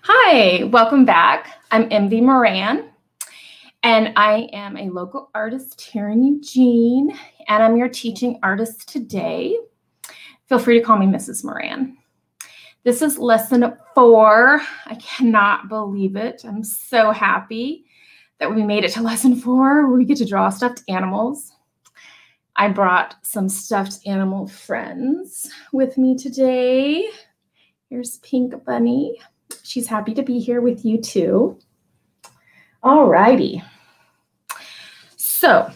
Hi, welcome back. I'm MV Moran, and I am a local artist here in Eugene, and I'm your teaching artist today. Feel free to call me Mrs. Moran. This is lesson 4. I cannot believe it. I'm so happy that we made it to lesson 4 where we get to draw stuffed animals. I brought some stuffed animal friends with me today. Here's Pink Bunny. She's happy to be here with you too. All righty. So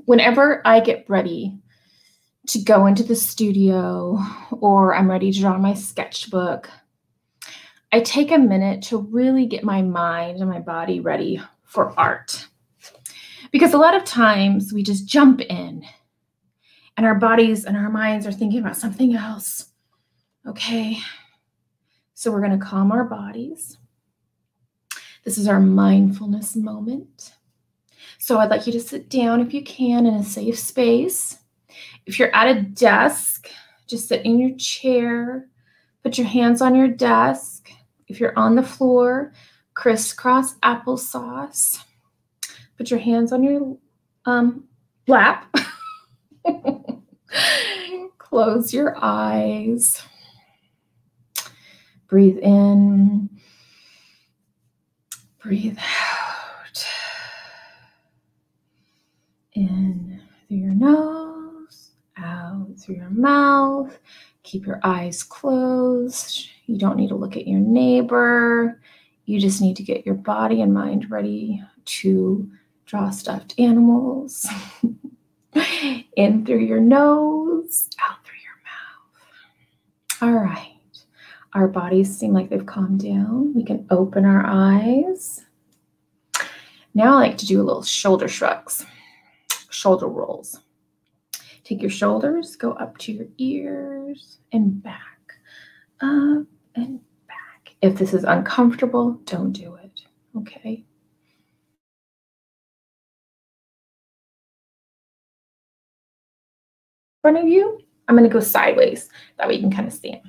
whenever I get ready to go into the studio or I'm ready to draw my sketchbook, I take a minute to really get my mind and my body ready for art. Because a lot of times we just jump in and our bodies and our minds are thinking about something else. Okay. So we're going to calm our bodies. This is our mindfulness moment. So I'd like you to sit down if you can in a safe space. If you're at a desk, just sit in your chair. Put your hands on your desk. If you're on the floor, crisscross applesauce. Put your hands on your lap. Close your eyes. Breathe in, breathe out. In through your nose, out through your mouth. Keep your eyes closed. You don't need to look at your neighbor. You just need to get your body and mind ready to draw stuffed animals. In through your nose, out through your mouth. All right. Our bodies seem like they've calmed down. We can open our eyes. Now I like to do a little shoulder shrugs, shoulder rolls. Take your shoulders, go up to your ears and back, up and back. If this is uncomfortable, don't do it, okay? In front of you, I'm gonna go sideways. That way you can kind of stand.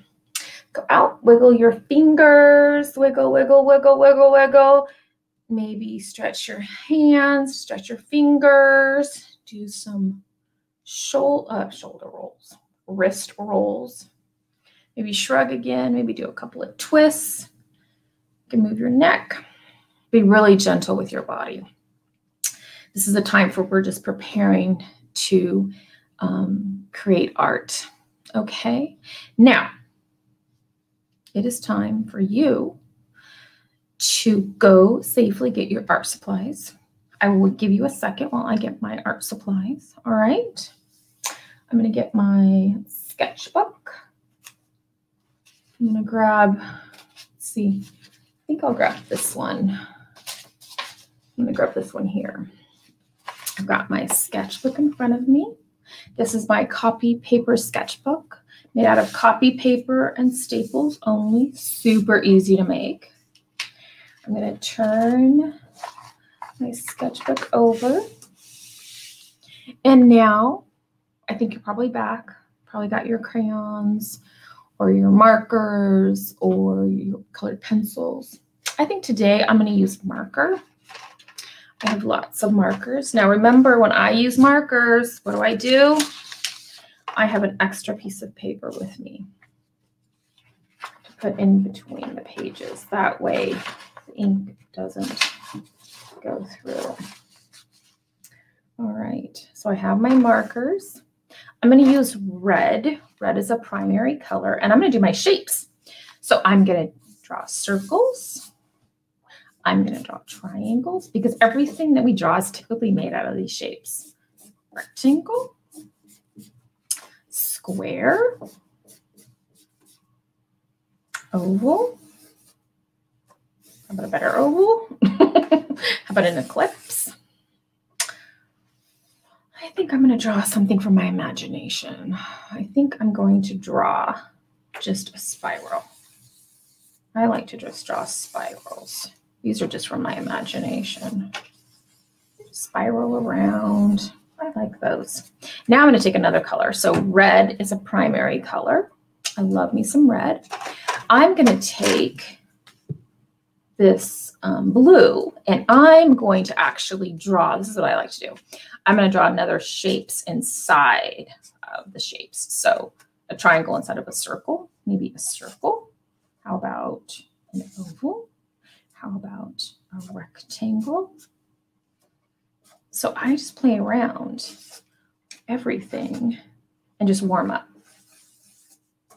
Go out, wiggle your fingers, wiggle, wiggle, wiggle, wiggle, wiggle. Maybe stretch your hands, stretch your fingers. Do some shoulder rolls, wrist rolls. Maybe shrug again, maybe do a couple of twists. You can move your neck. Be really gentle with your body. This is a time for we're just preparing to create art, okay? Now, it is time for you to go safely get your art supplies. I will give you a second while I get my art supplies. All right. I'm going to get my sketchbook. I'm going to grab, let's see, I think I'll grab this one. I'm going to grab this one here. I've got my sketchbook in front of me. This is my copy paper sketchbook. Made out of copy paper and staples only. Super easy to make. I'm going to turn my sketchbook over. And now, I think you're probably back. Probably got your crayons or your markers or your colored pencils. I think today I'm going to use marker. I have lots of markers. Now remember, when I use markers, what do? I have an extra piece of paper with me to put in between the pages. That way the ink doesn't go through. All right, so I have my markers. I'm going to use red. Red is a primary color, and I'm going to do my shapes. So I'm going to draw circles. I'm going to draw triangles because everything that we draw is typically made out of these shapes. Rectangle. Square, oval. How about a better oval? How about an ellipse? I think I'm going to draw something from my imagination. I think I'm going to draw just a spiral. I like to just draw spirals. These are just from my imagination. Spiral around. I like those. Now I'm going to take another color. So red is a primary color. I love me some red. I'm going to take this blue and I'm going to actually draw. This is what I like to do. I'm going to draw another shapes inside of the shapes. So a triangle inside of a circle, maybe a circle. How about an oval? How about a rectangle? So I just play around everything and just warm up.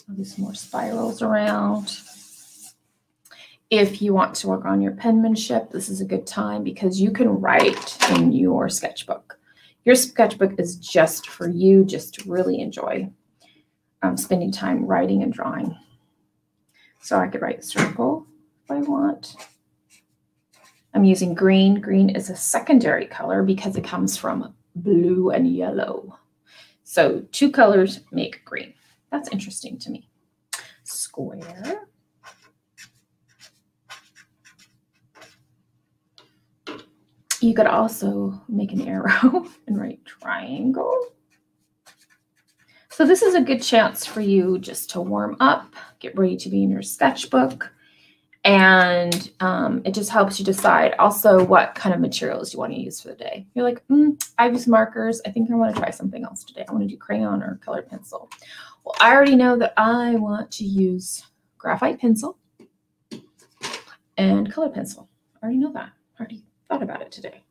I'll do some more spirals around. If you want to work on your penmanship, this is a good time because you can write in your sketchbook. Your sketchbook is just for you, just to really enjoy spending time writing and drawing. So I could write circle if I want. I'm using green. Green is a secondary color because it comes from blue and yellow. So two colors make green. That's interesting to me. Square. You could also make an arrow and write triangle. So this is a good chance for you just to warm up, get ready to be in your sketchbook. And it just helps you decide also what kind of materials you want to use for the day. You're like, I use markers. I think I want to try something else today. I want to do crayon or colored pencil. Well, I already know that I want to use graphite pencil and colored pencil. I already know that. I already thought about it today.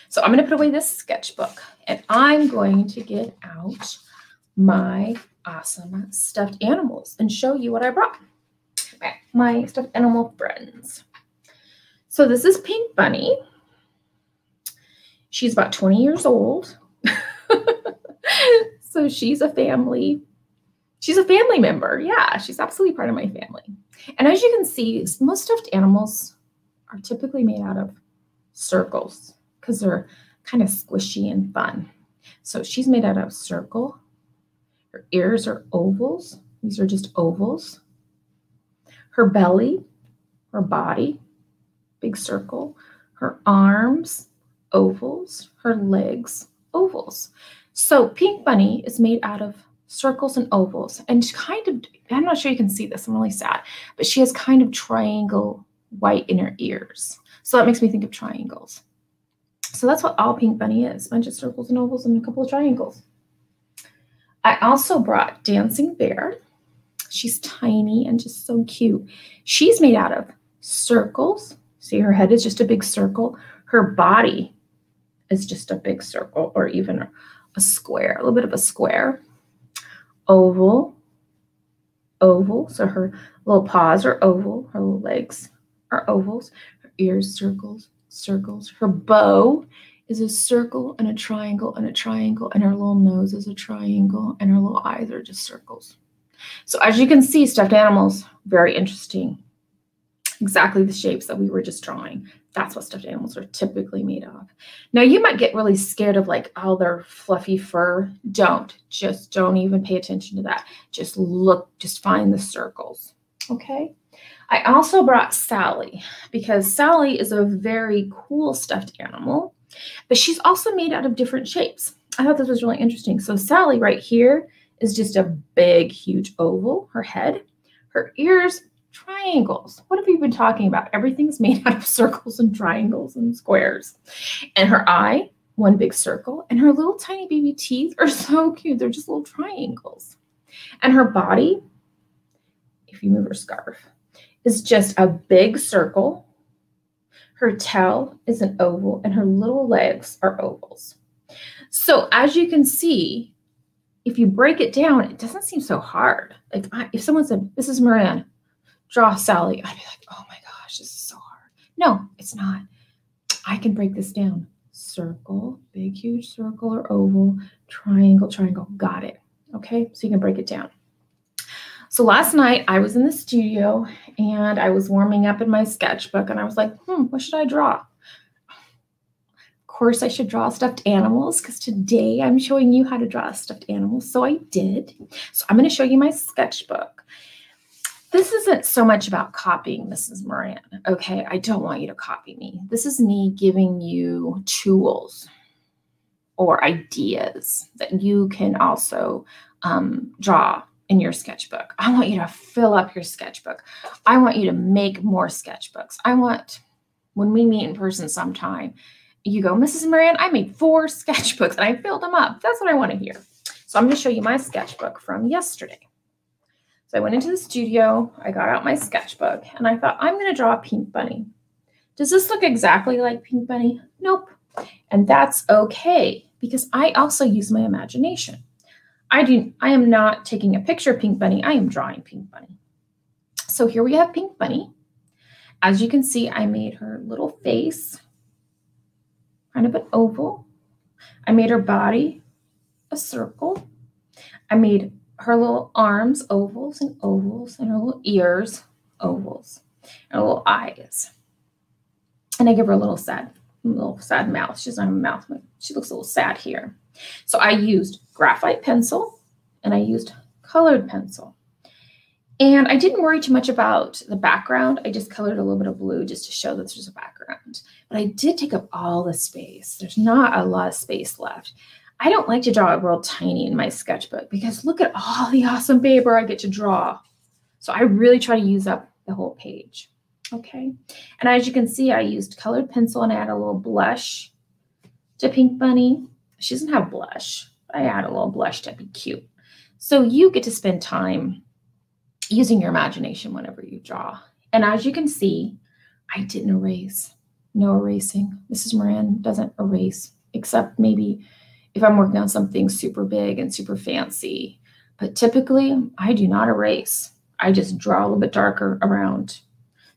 So I'm going to put away this sketchbook and I'm going to get out my awesome stuffed animals and show you what I brought. My stuffed animal friends. So this is Pink Bunny. She's about 20 years old. So she's a family member. Yeah, she's absolutely part of my family. And as you can see, most stuffed animals are typically made out of circles because they're kind of squishy and fun. So she's made out of circle. Her ears are ovals. These are just ovals. Her belly, her body, big circle. Her arms, ovals. Her legs, ovals. So Pink Bunny is made out of circles and ovals. And kind of, I'm not sure you can see this, I'm really sad, but she has kind of triangle white in her ears. So that makes me think of triangles. So that's what all Pink Bunny is, a bunch of circles and ovals and a couple of triangles. I also brought Dancing Bear. She's tiny and just so cute. She's made out of circles. See, her head is just a big circle. Her body is just a big circle or even a square, a little bit of a square. Oval, oval. So her little paws are oval. Her little legs are ovals. Her ears, circles, circles. Her bow is a circle and a triangle and a triangle. And her little nose is a triangle. And her little eyes are just circles. So as you can see, stuffed animals, very interesting. Exactly the shapes that we were just drawing. That's what stuffed animals are typically made of. Now you might get really scared of like, oh, their fluffy fur. Just don't even pay attention to that. Just look, just find the circles. Okay. I also brought Sally because Sally is a very cool stuffed animal, but she's also made out of different shapes. I thought this was really interesting. So Sally right here is just a big, huge oval, her head, her ears, triangles. What have we been talking about? Everything's made out of circles and triangles and squares. And her eye, one big circle, and her little tiny baby teeth are so cute. They're just little triangles. And her body, if you move her scarf, is just a big circle. Her tail is an oval, and her little legs are ovals. So as you can see, if you break it down, it doesn't seem so hard. Like if someone said, this is Moran, draw Sally, I'd be like, oh my gosh, this is so hard. No, it's not. I can break this down. Circle, big, huge circle or oval, triangle, triangle. Got it. Okay, so you can break it down. So last night I was in the studio and I was warming up in my sketchbook and I was like, what should I draw? Of course, I should draw stuffed animals because today I'm showing you how to draw stuffed animals. So I did. So I'm going to show you my sketchbook. This isn't so much about copying Mrs. Moran. Okay, I don't want you to copy me. This is me giving you tools or ideas that you can also draw in your sketchbook. I want you to fill up your sketchbook. I want you to make more sketchbooks. I want, when we meet in person sometime, you go, Mrs. Moran, I made 4 sketchbooks and I filled them up. That's what I want to hear. So I'm going to show you my sketchbook from yesterday. So I went into the studio, I got out my sketchbook, and I thought, I'm going to draw a pink bunny. Does this look exactly like Pink Bunny? Nope. And that's okay, because I also use my imagination. I am not taking a picture of Pink Bunny, I am drawing Pink Bunny. So here we have Pink Bunny. As you can see, I made her little face, kind of an oval. I made her body a circle. I made her little arms ovals, and her little ears ovals, and her little eyes. And I give her a little sad mouth. She doesn't have a mouth, but she looks a little sad here. So I used graphite pencil and I used colored pencil. And I didn't worry too much about the background. I just colored a little bit of blue just to show that there's a background. But I did take up all the space. There's not a lot of space left. I don't like to draw it real tiny in my sketchbook because look at all the awesome paper I get to draw. So I really try to use up the whole page. Okay. And as you can see, I used colored pencil and I add a little blush to Pink Bunny. She doesn't have blush. I add a little blush to be cute. So you get to spend time using your imagination whenever you draw. And as you can see, I didn't erase. No erasing. Mrs. Moran doesn't erase, except maybe if I'm working on something super big and super fancy. But typically, I do not erase. I just draw a little bit darker around.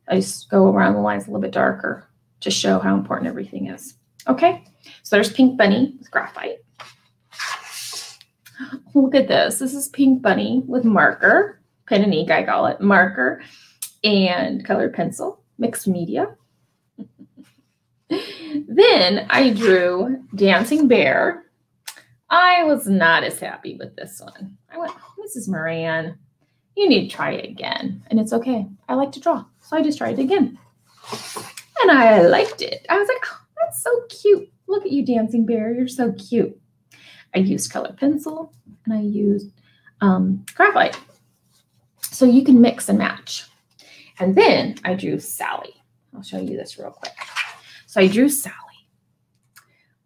I just go around the lines a little bit darker to show how important everything is. Okay, so there's Pink Bunny with graphite. Look at this. This is Pink Bunny with marker, pen and ink, I call it, marker, and colored pencil, mixed media. Then I drew Dancing Bear. I was not as happy with this one. I went, oh, Mrs. Moran, you need to try it again. And it's okay. I like to draw. So I just tried it again. And I liked it. I was like, oh, that's so cute. Look at you, Dancing Bear. You're so cute. I used colored pencil and I used graphite. So you can mix and match. And then I drew Sally. I'll show you this real quick. So I drew Sally.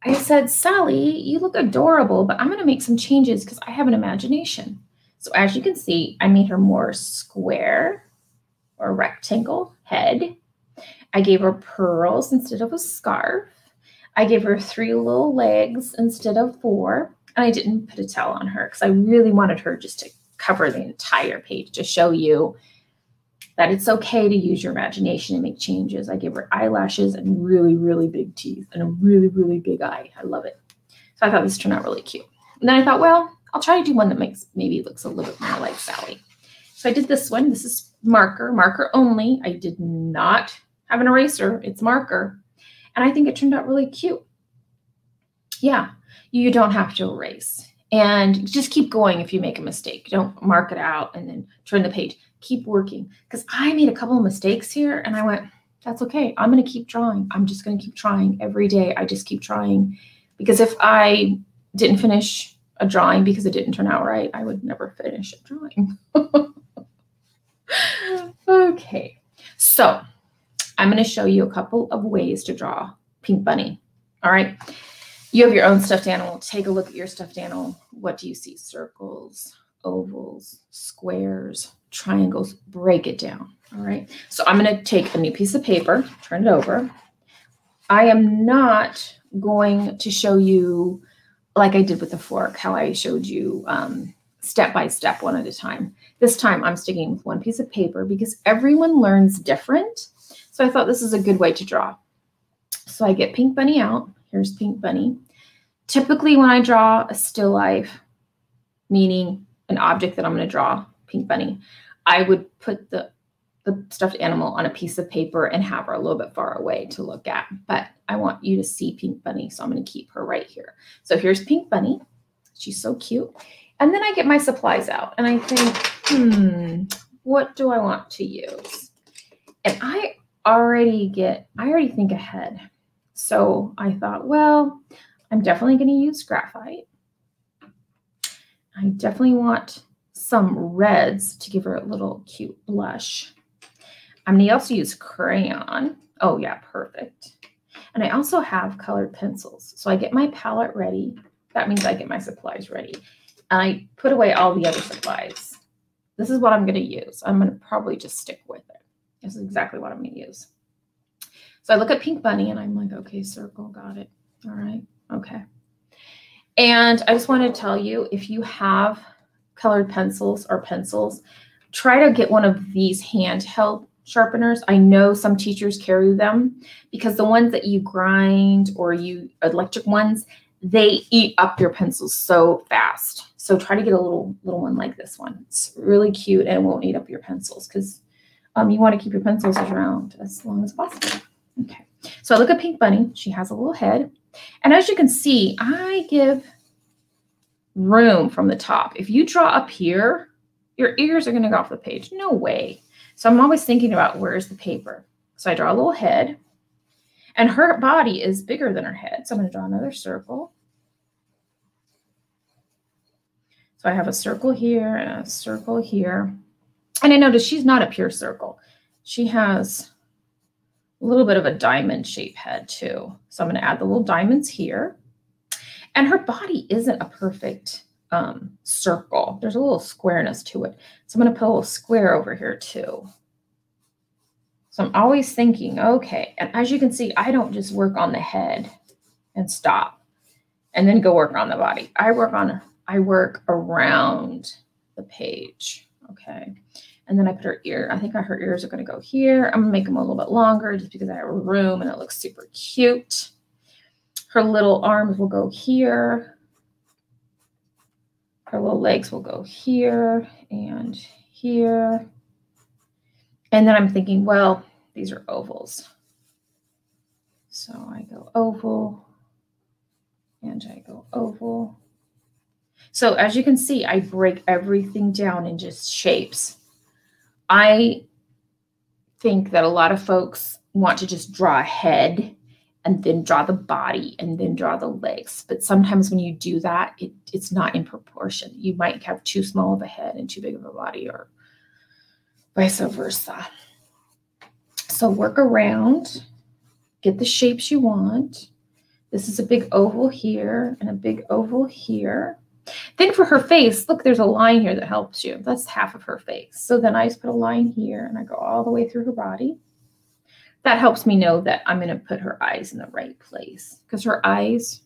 I said, Sally, you look adorable, but I'm going to make some changes because I have an imagination. So as you can see, I made her more square or rectangle head. I gave her pearls instead of a scarf. I gave her 3 little legs instead of 4. And I didn't put a tail on her because I really wanted her just to cover the entire page to show you that it's okay to use your imagination and make changes. I gave her eyelashes and really, really big teeth and a really, really big eye. I love it. So I thought this turned out really cute. And then I thought, well, I'll try to do one that maybe looks a little bit more like Sally. So I did this one. This is marker only. I did not have an eraser. It's marker. And I think it turned out really cute. Yeah, you don't have to erase. And just keep going if you make a mistake. Don't mark it out and then turn the page. Keep working. Because I made a couple of mistakes here and I went, that's okay. I'm going to keep drawing. I'm just going to keep trying every day. I just keep trying. Because if I didn't finish a drawing because it didn't turn out right, I would never finish a drawing. Okay. So I'm going to show you a couple of ways to draw Pink Bunny. All right. You have your own stuffed animal. Take a look at your stuffed animal. What do you see? Circles, ovals, squares, triangles. Break it down. All right. So I'm going to take a new piece of paper, turn it over. I am not going to show you, like I did with the fork, how I showed you step by step, one at a time. This time I'm sticking with one piece of paper because everyone learns different. So I thought this is a good way to draw. So I get Pink Bunny out. Here's Pink Bunny. Typically when I draw a still life, meaning an object that I'm going to draw, Pink Bunny, I would put the stuffed animal on a piece of paper and have her a little bit far away to look at. But I want you to see Pink Bunny, so I'm going to keep her right here. So here's Pink Bunny. She's so cute. And then I get my supplies out and I think, what do I want to use? And I already think ahead. So I thought, well, I'm definitely going to use graphite. I definitely want some reds to give her a little cute blush. I'm going to also use crayon. Oh yeah, perfect. And I also have colored pencils. So I get my palette ready. That means I get my supplies ready. And I put away all the other supplies. This is what I'm going to use. I'm going to probably just stick with it. This is exactly what I'm going to use. So I look at Pink Bunny and I'm like, okay, circle, got it. All right, okay. And I just want to tell you, if you have colored pencils or pencils, try to get one of these handheld sharpeners. I know some teachers carry them because the ones that you grind or you electric ones, they eat up your pencils so fast. So try to get a little one like this one. It's really cute and it won't eat up your pencils because you want to keep your pencils around as long as possible. Okay, so I look at Pink Bunny. She has a little head. And as you can see, I give room from the top. If you draw up here, your ears are going to go off the page. No way. So I'm always thinking about where's the paper. So I draw a little head. And her body is bigger than her head. So I'm going to draw another circle. So I have a circle here and a circle here. And I notice she's not a pure circle. She has a little bit of a diamond shaped head too. So I'm going to add the little diamonds here. And her body isn't a perfect circle. There's a little squareness to it. So I'm going to put a little square over here too. So I'm always thinking, okay, and as you can see, I don't just work on the head and stop and then go work on the body. I work around the page, okay? And then I put her ear. I think her ears are going to go here. I'm going to make them a little bit longer just because I have room and it looks super cute. Her little arms will go here. Her little legs will go here and here. And then I'm thinking, well, these are ovals. So I go oval and I go oval. So as you can see, I break everything down in just shapes. I think that a lot of folks want to just draw a head and then draw the body and then draw the legs. But sometimes when you do that, it's not in proportion. You might have too small of a head and too big of a body or vice versa. So work around, get the shapes you want. This is a big oval here and a big oval here. Then for her face, look, there's a line here that helps you. That's half of her face. So then I just put a line here and I go all the way through her body. That helps me know that I'm going to put her eyes in the right place because her eyes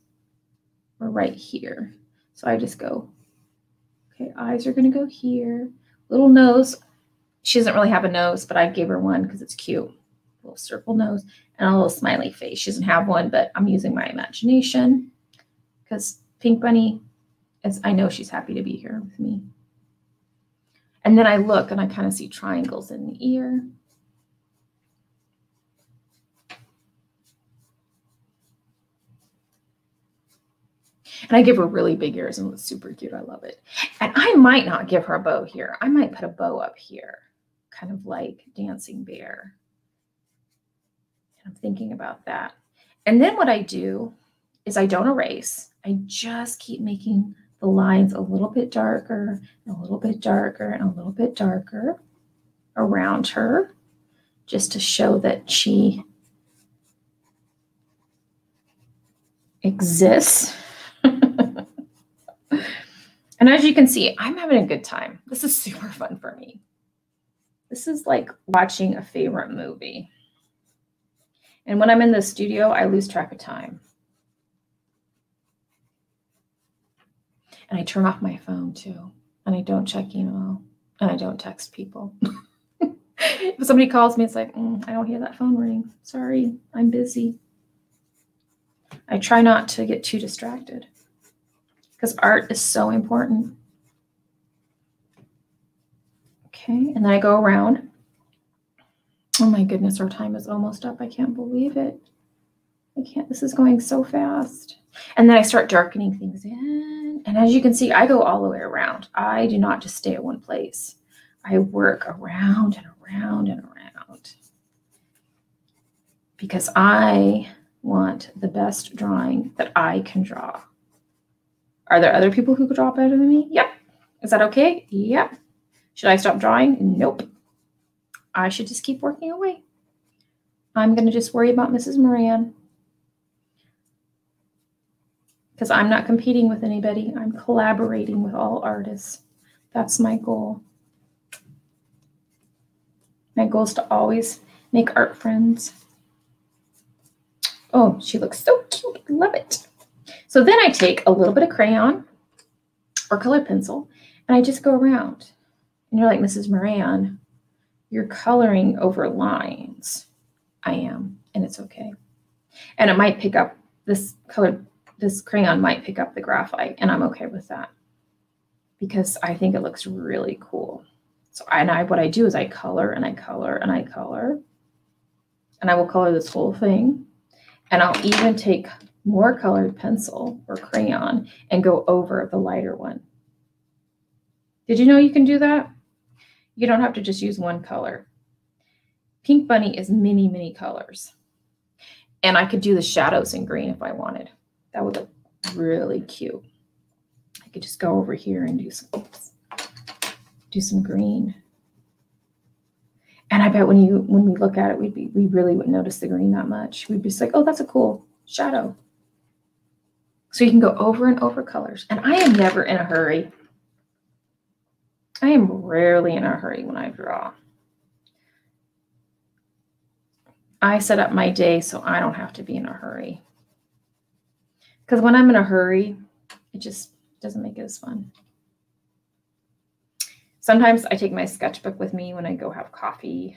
are right here. So I just go, okay, eyes are going to go here. Little nose. She doesn't really have a nose, but I gave her one because it's cute. A little circle nose and a little smiley face. She doesn't have one, but I'm using my imagination because Pink Bunny, I know she's happy to be here with me. And then I look and I kind of see triangles in the ear. And I give her really big ears and it's super cute. I love it. And I might not give her a bow here. I might put a bow up here, kind of like Dancing Bear. And I'm thinking about that. And then what I do is I don't erase. I just keep making the lines a little bit darker and a little bit darker and a little bit darker around her, just to show that she exists. And as you can see, I'm having a good time. This is super fun for me. This is like watching a favorite movie. And when I'm in the studio, I lose track of time. And I turn off my phone too. And I don't check email. And I don't text people. If somebody calls me, it's like, I don't hear that phone ring. Sorry, I'm busy. I try not to get too distracted because art is so important. Okay, and then I go around. Oh my goodness, our time is almost up. I can't believe it. This is going so fast. And then I start darkening things in. And as you can see, I go all the way around. I do not just stay at one place. I work around and around and around because I want the best drawing that I can draw. Are there other people who could draw better than me? Yep. Is that okay? Yep. Should I stop drawing? Nope. I should just keep working away. I'm going to just worry about Mrs. Moran because I'm not competing with anybody. I'm collaborating with all artists. That's my goal. My goal is to always make art friends. Oh, she looks so cute. I love it. So then I take a little bit of crayon or colored pencil and I just go around. And you're like, Mrs. Moran, you're coloring over lines. I am, and it's okay. And it might pick up this crayon might pick up the graphite, and I'm okay with that because I think it looks really cool. So what I do is I color and I color and I color, and I will color this whole thing. And I'll even take more colored pencil or crayon and go over the lighter one. Did you know you can do that? You don't have to just use one color. Pink Bunny is many, many colors. And I could do the shadows in green if I wanted. That would look really cute. I could just go over here and do some green. And I bet when we look at it, we really wouldn't notice the green that much. We'd be just like, oh, that's a cool shadow. So you can go over and over colors. And I am never in a hurry. I am rarely in a hurry when I draw. I set up my day so I don't have to be in a hurry. Because when I'm in a hurry, it just doesn't make it as fun. Sometimes I take my sketchbook with me when I go have coffee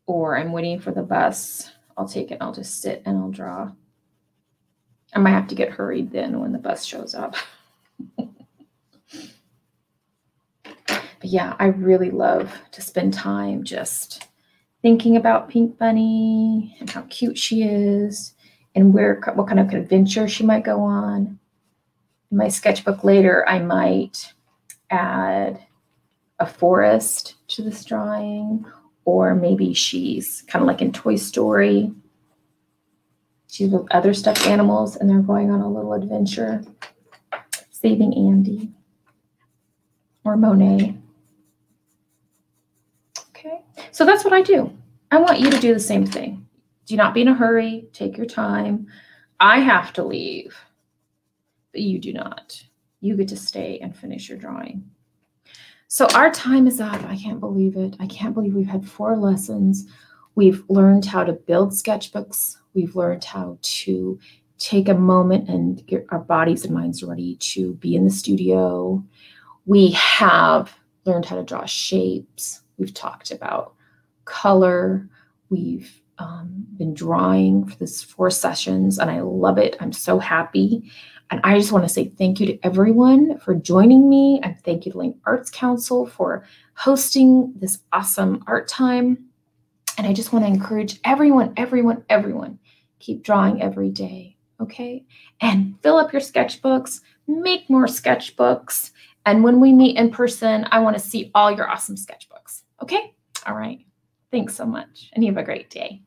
or I'm waiting for the bus. I'll take it and I'll just sit and I'll draw. I might have to get hurried then when the bus shows up. But yeah, I really love to spend time just thinking about Pink Bunny and how cute she is and what kind of adventure she might go on. In my sketchbook later, I might add a forest to this drawing, or maybe she's kind of like in Toy Story. She's with other stuffed animals and they're going on a little adventure, saving Andy or Monet. Okay, so that's what I do. I want you to do the same thing. Do not be in a hurry. Take your time. I have to leave, but you do not. You get to stay and finish your drawing. So our time is up. I can't believe it. I can't believe we've had 4 lessons. We've learned how to build sketchbooks. We've learned how to take a moment and get our bodies and minds ready to be in the studio. We have learned how to draw shapes. We've talked about color. We've been drawing for this 4 sessions, and I love it. I'm so happy. And I just want to say thank you to everyone for joining me, and thank you to Link Arts Council for hosting this awesome art time. And I just want to encourage everyone, keep drawing every day, okay? And fill up your sketchbooks, make more sketchbooks. And when we meet in person, I want to see all your awesome sketchbooks, okay? All right. Thanks so much, and you have a great day.